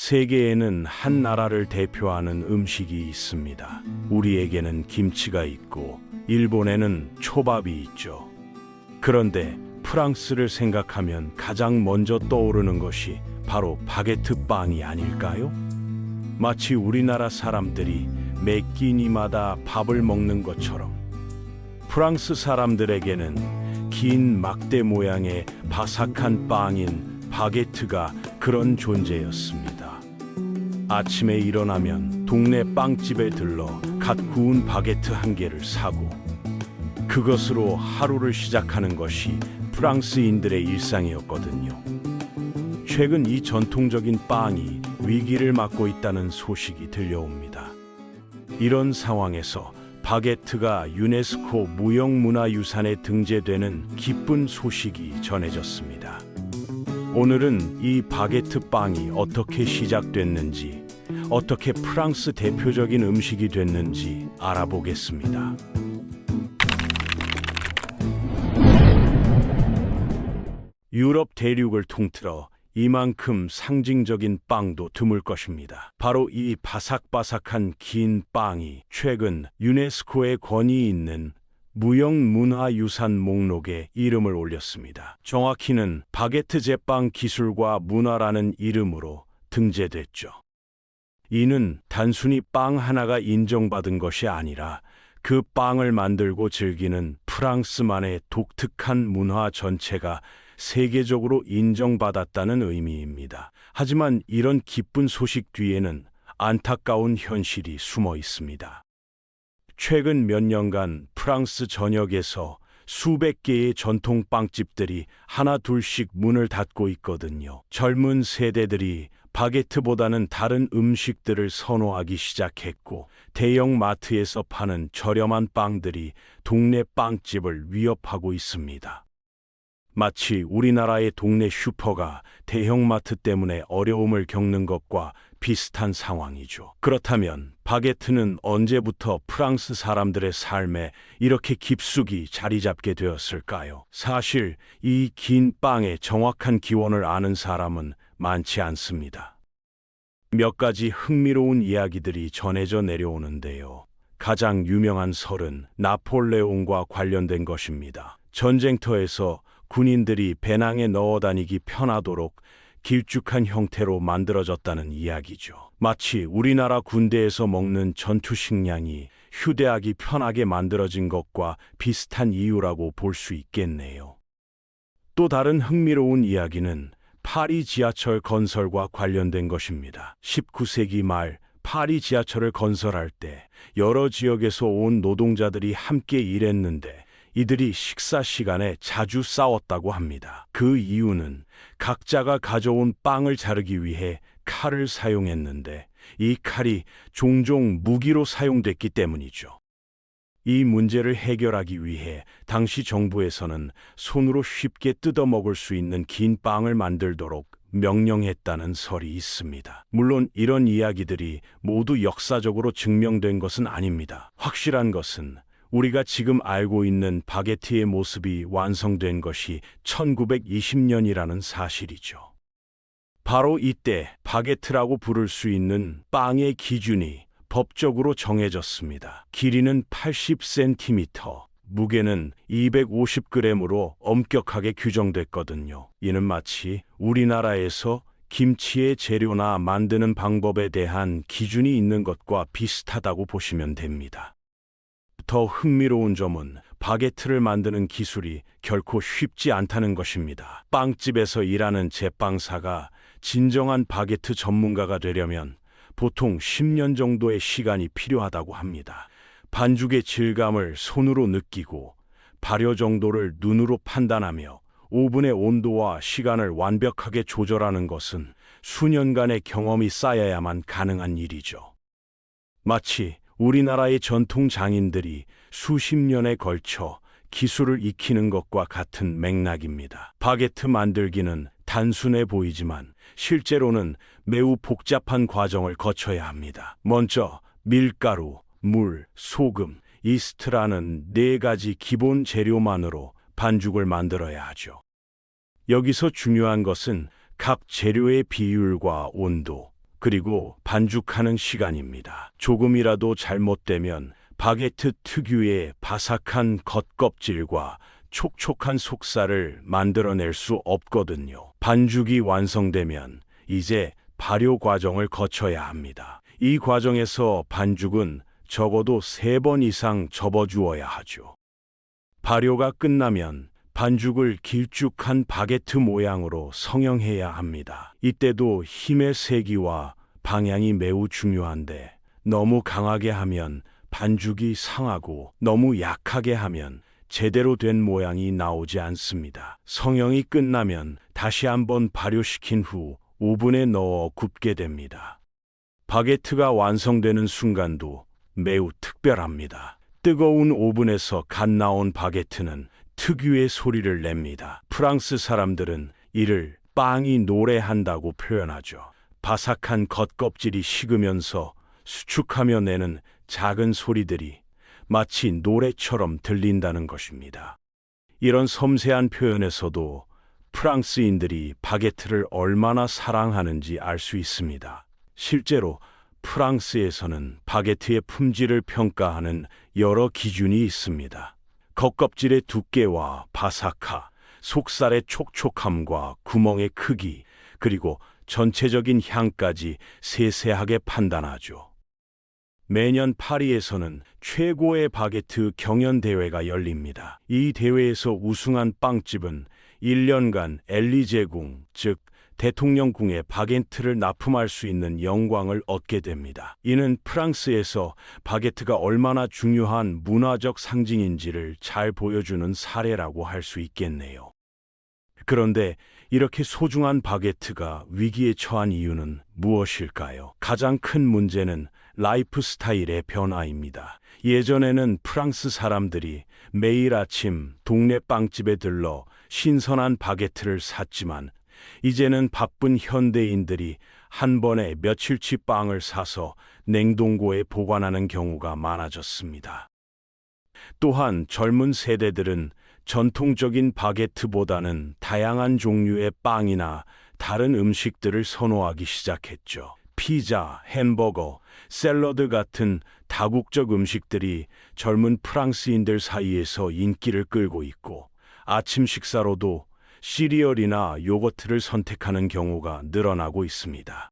세계에는 한 나라를 대표하는 음식이 있습니다. 우리에게는 김치가 있고 일본에는 초밥이 있죠. 그런데 프랑스를 생각하면 가장 먼저 떠오르는 것이 바로 바게트 빵이 아닐까요? 마치 우리나라 사람들이 매 끼니마다 밥을 먹는 것처럼 프랑스 사람들에게는 긴 막대 모양의 바삭한 빵인 바게트가 그런 존재였습니다. 아침에 일어나면 동네 빵집에 들러 갓 구운 바게트 한 개를 사고 그것으로 하루를 시작하는 것이 프랑스인들의 일상이었거든요. 최근 이 전통적인 빵이 위기를 맞고 있다는 소식이 들려옵니다. 이런 상황에서 바게트가 유네스코 무형문화유산에 등재되는 기쁜 소식이 전해졌습니다. 오늘은 이 바게트 빵이 어떻게 시작됐는지, 어떻게 프랑스 대표적인 음식이 됐는지 알아보겠습니다. 유럽 대륙을 통틀어 이만큼 상징적인 빵도 드물 것입니다. 바로 이 바삭바삭한 긴 빵이 최근 유네스코의 권위 있는 무형문화유산 목록에 이름을 올렸습니다. 정확히는 바게트 제빵 기술과 문화라는 이름으로 등재됐죠. 이는 단순히 빵 하나가 인정받은 것이 아니라 그 빵을 만들고 즐기는 프랑스만의 독특한 문화 전체가 세계적으로 인정받았다는 의미입니다. 하지만 이런 기쁜 소식 뒤에는 안타까운 현실이 숨어 있습니다. 최근 몇 년간 프랑스 전역에서 수백 개의 전통 빵집들이 하나 둘씩 문을 닫고 있거든요. 젊은 세대들이 바게트보다는 다른 음식들을 선호하기 시작했고, 대형 마트에서 파는 저렴한 빵들이 동네 빵집을 위협하고 있습니다. 마치 우리나라의 동네 슈퍼가 대형마트 때문에 어려움을 겪는 것과 비슷한 상황이죠. 그렇다면 바게트는 언제부터 프랑스 사람들의 삶에 이렇게 깊숙이 자리 잡게 되었을까요? 사실 이 긴 빵의 정확한 기원을 아는 사람은 많지 않습니다. 몇 가지 흥미로운 이야기들이 전해져 내려오는데요. 가장 유명한 설은 나폴레옹과 관련된 것입니다. 전쟁터에서 군인들이 배낭에 넣어 다니기 편하도록 길쭉한 형태로 만들어졌다는 이야기죠. 마치 우리나라 군대에서 먹는 전투 식량이 휴대하기 편하게 만들어진 것과 비슷한 이유라고 볼 수 있겠네요. 또 다른 흥미로운 이야기는 파리 지하철 건설과 관련된 것입니다. 19세기 말 파리 지하철을 건설할 때 여러 지역에서 온 노동자들이 함께 일했는데 이들이 식사 시간에 자주 싸웠다고 합니다. 그 이유는 각자가 가져온 빵을 자르기 위해 칼을 사용했는데 이 칼이 종종 무기로 사용됐기 때문이죠. 이 문제를 해결하기 위해 당시 정부에서는 손으로 쉽게 뜯어 먹을 수 있는 긴 빵을 만들도록 명령했다는 설이 있습니다. 물론 이런 이야기들이 모두 역사적으로 증명된 것은 아닙니다. 확실한 것은 우리가 지금 알고 있는 바게트의 모습이 완성된 것이 1920년이라는 사실이죠. 바로 이때 바게트라고 부를 수 있는 빵의 기준이 법적으로 정해졌습니다. 길이는 80cm, 무게는 250g으로 엄격하게 규정됐거든요. 이는 마치 우리나라에서 김치의 재료나 만드는 방법에 대한 기준이 있는 것과 비슷하다고 보시면 됩니다. 더 흥미로운 점은 바게트를 만드는 기술이 결코 쉽지 않다는 것입니다. 빵집에서 일하는 제빵사가 진정한 바게트 전문가가 되려면 보통 10년 정도의 시간이 필요하다고 합니다. 반죽의 질감을 손으로 느끼고 발효 정도를 눈으로 판단하며 오븐의 온도와 시간을 완벽하게 조절하는 것은 수년간의 경험이 쌓여야만 가능한 일이죠. 마치 우리나라의 전통 장인들이 수십 년에 걸쳐 기술을 익히는 것과 같은 맥락입니다. 바게트 만들기는 단순해 보이지만 실제로는 매우 복잡한 과정을 거쳐야 합니다. 먼저 밀가루, 물, 소금, 이스트라는 4가지 기본 재료만으로 반죽을 만들어야 하죠. 여기서 중요한 것은 각 재료의 비율과 온도, 그리고 반죽하는 시간입니다. 조금이라도 잘못되면 바게트 특유의 바삭한 겉껍질과 촉촉한 속살을 만들어낼 수 없거든요. 반죽이 완성되면 이제 발효 과정을 거쳐야 합니다. 이 과정에서 반죽은 적어도 3번 이상 접어주어야 하죠. 발효가 끝나면 반죽을 길쭉한 바게트 모양으로 성형해야 합니다. 이때도 힘의 세기와 방향이 매우 중요한데 너무 강하게 하면 반죽이 상하고 너무 약하게 하면 제대로 된 모양이 나오지 않습니다. 성형이 끝나면 다시 한번 발효시킨 후 오븐에 넣어 굽게 됩니다. 바게트가 완성되는 순간도 매우 특별합니다. 뜨거운 오븐에서 갓 나온 바게트는 특유의 소리를 냅니다. 프랑스 사람들은 이를 빵이 노래한다고 표현하죠. 바삭한 겉껍질이 식으면서 수축하며 내는 작은 소리들이 마치 노래처럼 들린다는 것입니다. 이런 섬세한 표현에서도 프랑스인들이 바게트를 얼마나 사랑하는지 알 수 있습니다. 실제로 프랑스에서는 바게트의 품질을 평가하는 여러 기준이 있습니다. 겉껍질의 두께와 바삭함, 속살의 촉촉함과 구멍의 크기, 그리고 전체적인 향까지 세세하게 판단하죠. 매년 파리에서는 최고의 바게트 경연대회가 열립니다. 이 대회에서 우승한 빵집은 1년간 엘리제궁, 즉 대통령궁에 바게트를 납품할 수 있는 영광을 얻게 됩니다. 이는 프랑스에서 바게트가 얼마나 중요한 문화적 상징인지를 잘 보여주는 사례라고 할 수 있겠네요. 그런데 이렇게 소중한 바게트가 위기에 처한 이유는 무엇일까요? 가장 큰 문제는 라이프 스타일의 변화입니다. 예전에는 프랑스 사람들이 매일 아침 동네 빵집에 들러 신선한 바게트를 샀지만 이제는 바쁜 현대인들이 한 번에 며칠치 빵을 사서 냉동고에 보관하는 경우가 많아졌습니다. 또한 젊은 세대들은 전통적인 바게트보다는 다양한 종류의 빵이나 다른 음식들을 선호하기 시작했죠. 피자, 햄버거, 샐러드 같은 다국적 음식들이 젊은 프랑스인들 사이에서 인기를 끌고 있고 아침 식사로도 시리얼이나 요거트를 선택하는 경우가 늘어나고 있습니다.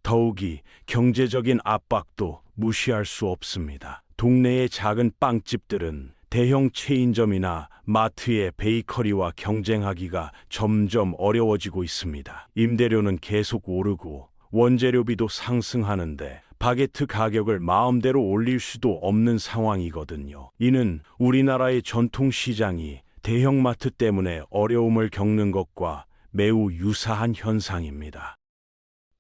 더욱이 경제적인 압박도 무시할 수 없습니다. 동네의 작은 빵집들은 대형 체인점이나 마트의 베이커리와 경쟁하기가 점점 어려워지고 있습니다. 임대료는 계속 오르고 원재료비도 상승하는데 바게트 가격을 마음대로 올릴 수도 없는 상황이거든요. 이는 우리나라의 전통 시장이 대형마트 때문에 어려움을 겪는 것과 매우 유사한 현상입니다.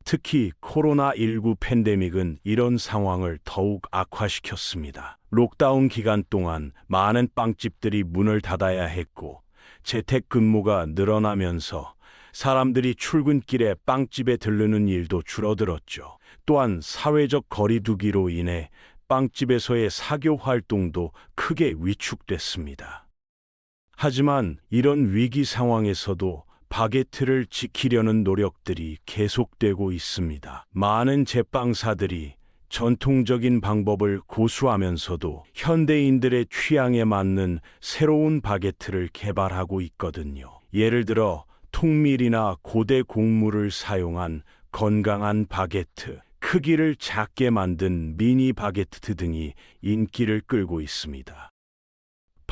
특히 코로나19 팬데믹은 이런 상황을 더욱 악화시켰습니다. 록다운 기간 동안 많은 빵집들이 문을 닫아야 했고 재택근무가 늘어나면서 사람들이 출근길에 빵집에 들르는 일도 줄어들었죠. 또한 사회적 거리두기로 인해 빵집에서의 사교 활동도 크게 위축됐습니다. 하지만 이런 위기 상황에서도 바게트를 지키려는 노력들이 계속되고 있습니다. 많은 제빵사들이 전통적인 방법을 고수하면서도 현대인들의 취향에 맞는 새로운 바게트를 개발하고 있거든요. 예를 들어 통밀이나 고대 곡물을 사용한 건강한 바게트, 크기를 작게 만든 미니 바게트 등이 인기를 끌고 있습니다.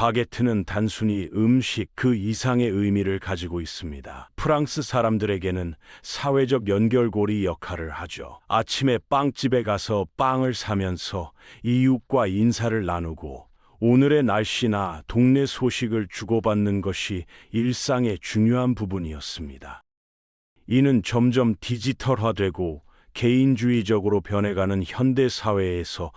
바게트는 단순히 음식 그 이상의 의미를 가지고 있습니다. 프랑스 사람들에게는 사회적 연결고리 역할을 하죠. 아침에 빵집에 가서 빵을 사면서 이웃과 인사를 나누고 오늘의 날씨나 동네 소식을 주고받는 것이 일상의 중요한 부분이었습니다. 이는 점점 디지털화되고 개인주의적으로 변해가는 현대 사회에서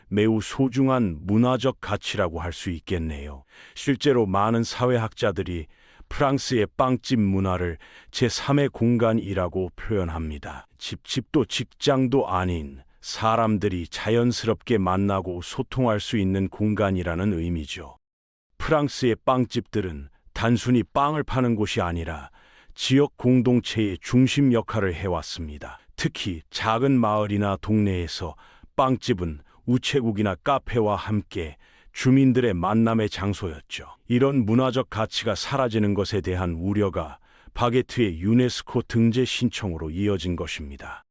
매우 소중한 문화적 가치라고 할 수 있겠네요. 실제로 많은 사회학자들이 프랑스의 빵집 문화를 제3의 공간이라고 표현합니다. 집도 직장도 아닌 사람들이 자연스럽게 만나고 소통할 수 있는 공간이라는 의미죠. 프랑스의 빵집들은 단순히 빵을 파는 곳이 아니라 지역 공동체의 중심 역할을 해왔습니다. 특히 작은 마을이나 동네에서 빵집은 우체국이나 카페와 함께 주민들의 만남의 장소였죠. 이런 문화적 가치가 사라지는 것에 대한 우려가 바게트의 유네스코 등재 신청으로 이어진 것입니다.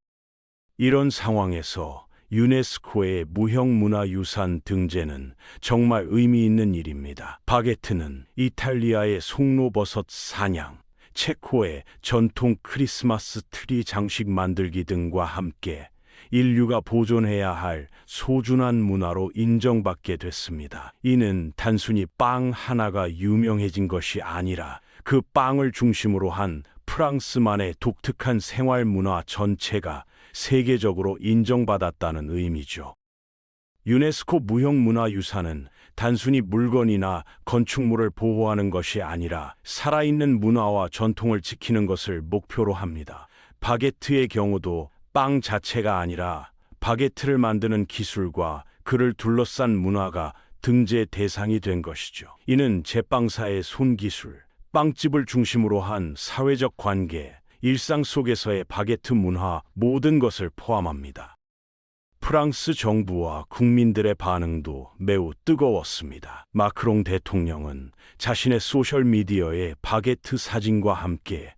이런 상황에서 유네스코의 무형문화유산 등재는 정말 의미 있는 일입니다. 바게트는 이탈리아의 송로버섯 사냥, 체코의 전통 크리스마스 트리 장식 만들기 등과 함께 인류가 보존해야 할 소중한 문화로 인정받게 됐습니다. 이는 단순히 빵 하나가 유명해진 것이 아니라 그 빵을 중심으로 한 프랑스만의 독특한 생활 문화 전체가 세계적으로 인정받았다는 의미죠. 유네스코 무형문화유산은 단순히 물건이나 건축물을 보호하는 것이 아니라 살아있는 문화와 전통을 지키는 것을 목표로 합니다. 바게트의 경우도 빵 자체가 아니라 바게트를 만드는 기술과 그를 둘러싼 문화가 등재 대상이 된 것이죠. 이는 제빵사의 손기술, 빵집을 중심으로 한 사회적 관계, 일상 속에서의 바게트 문화 모든 것을 포함합니다. 프랑스 정부와 국민들의 반응도 매우 뜨거웠습니다. 마크롱 대통령은 자신의 소셜미디어에 바게트 사진과 함께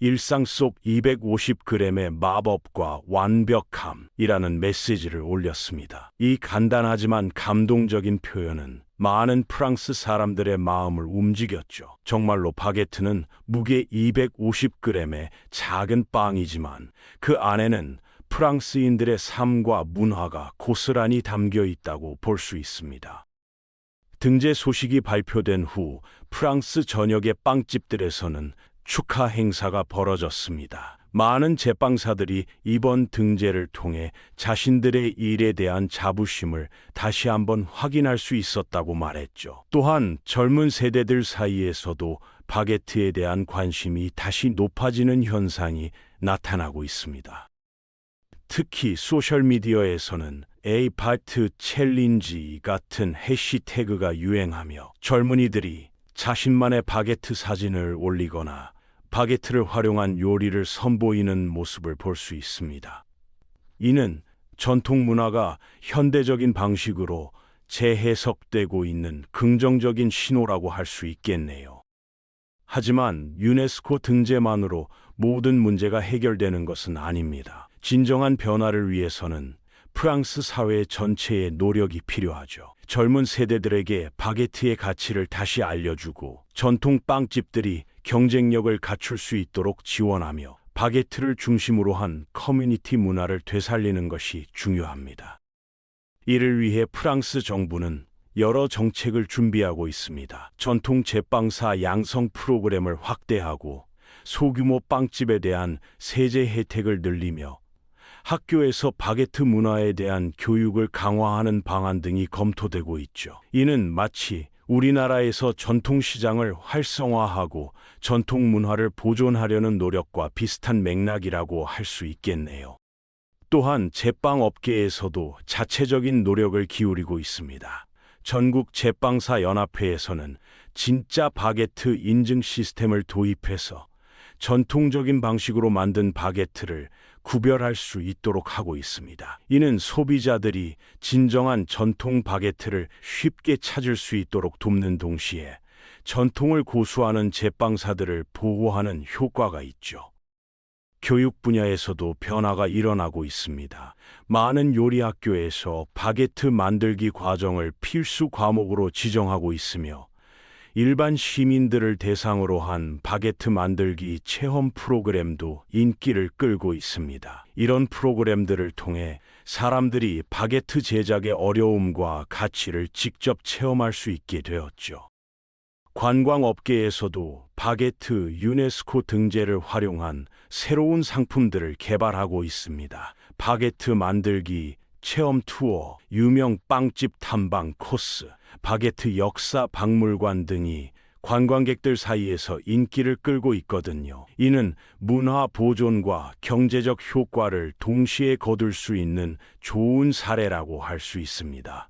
일상 속 250g의 마법과 완벽함이라는 메시지를 올렸습니다. 이 간단하지만 감동적인 표현은 많은 프랑스 사람들의 마음을 움직였죠. 정말로 바게트는 무게 250g의 작은 빵이지만 그 안에는 프랑스인들의 삶과 문화가 고스란히 담겨 있다고 볼 수 있습니다. 등재 소식이 발표된 후 프랑스 전역의 빵집들에서는 축하 행사가 벌어졌습니다. 많은 제빵사들이 이번 등재를 통해 자신들의 일에 대한 자부심을 다시 한번 확인할 수 있었다고 말했죠. 또한 젊은 세대들 사이에서도 바게트에 대한 관심이 다시 높아지는 현상이 나타나고 있습니다. 특히 소셜미디어에서는 에이파트 챌린지 같은 해시태그가 유행하며 젊은이들이 자신만의 바게트 사진을 올리거나 바게트를 활용한 요리를 선보이는 모습을 볼 수 있습니다. 이는 전통 문화가 현대적인 방식으로 재해석되고 있는 긍정적인 신호라고 할 수 있겠네요. 하지만 유네스코 등재만으로 모든 문제가 해결되는 것은 아닙니다. 진정한 변화를 위해서는 프랑스 사회 전체의 노력이 필요하죠. 젊은 세대들에게 바게트의 가치를 다시 알려주고 전통 빵집들이 경쟁력을 갖출 수 있도록 지원하며 바게트를 중심으로 한 커뮤니티 문화를 되살리는 것이 중요합니다. 이를 위해 프랑스 정부는 여러 정책을 준비하고 있습니다. 전통 제빵사 양성 프로그램을 확대하고 소규모 빵집에 대한 세제 혜택을 늘리며 학교에서 바게트 문화에 대한 교육을 강화하는 방안 등이 검토되고 있죠. 이는 마치 우리나라에서 전통시장을 활성화하고 전통 문화를 보존하려는 노력과 비슷한 맥락이라고 할 수 있겠네요. 또한 제빵 업계에서도 자체적인 노력을 기울이고 있습니다. 전국 제빵사 연합회에서는 진짜 바게트 인증 시스템을 도입해서 전통적인 방식으로 만든 바게트를 구별할 수 있도록 하고 있습니다. 이는 소비자들이 진정한 전통 바게트를 쉽게 찾을 수 있도록 돕는 동시에 전통을 고수하는 제빵사들을 보호하는 효과가 있죠. 교육 분야에서도 변화가 일어나고 있습니다. 많은 요리 학교에서 바게트 만들기 과정을 필수 과목으로 지정하고 있으며 일반 시민들을 대상으로 한 바게트 만들기 체험 프로그램도 인기를 끌고 있습니다. 이런 프로그램들을 통해 사람들이 바게트 제작의 어려움과 가치를 직접 체험할 수 있게 되었죠. 관광업계에서도 바게트 유네스코 등재를 활용한 새로운 상품들을 개발하고 있습니다. 바게트 만들기 체험 투어, 유명 빵집 탐방 코스, 바게트 역사 박물관 등이 관광객들 사이에서 인기를 끌고 있거든요. 이는 문화 보존과 경제적 효과를 동시에 거둘 수 있는 좋은 사례라고 할 수 있습니다.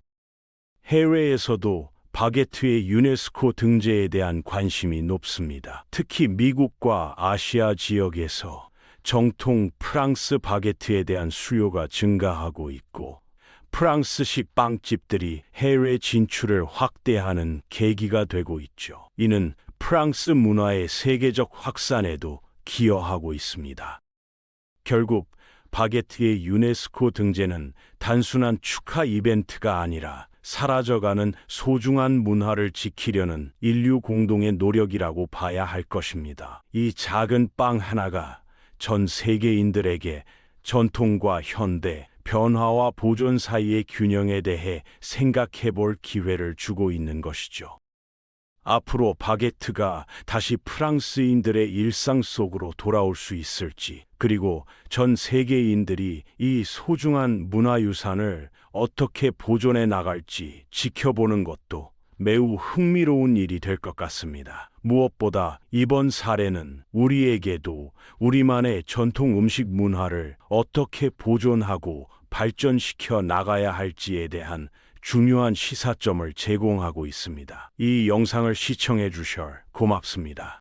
해외에서도 바게트의 유네스코 등재에 대한 관심이 높습니다. 특히 미국과 아시아 지역에서 정통 프랑스 바게트에 대한 수요가 증가하고 있고, 프랑스식 빵집들이 해외 진출을 확대하는 계기가 되고 있죠. 이는 프랑스 문화의 세계적 확산에도 기여하고 있습니다. 결국 바게트의 유네스코 등재는 단순한 축하 이벤트가 아니라 사라져가는 소중한 문화를 지키려는 인류 공동의 노력이라고 봐야 할 것입니다. 이 작은 빵 하나가 전 세계인들에게 전통과 현대, 변화와 보존 사이의 균형에 대해 생각해 볼 기회를 주고 있는 것이죠. 앞으로 바게트가 다시 프랑스인들의 일상 속으로 돌아올 수 있을지, 그리고 전 세계인들이 이 소중한 문화유산을 어떻게 보존해 나갈지 지켜보는 것도 매우 흥미로운 일이 될 것 같습니다. 무엇보다 이번 사례는 우리에게도 우리만의 전통 음식 문화를 어떻게 보존하고 발전시켜 나가야 할지에 대한 중요한 시사점을 제공하고 있습니다. 이 영상을 시청해 주셔 고맙습니다.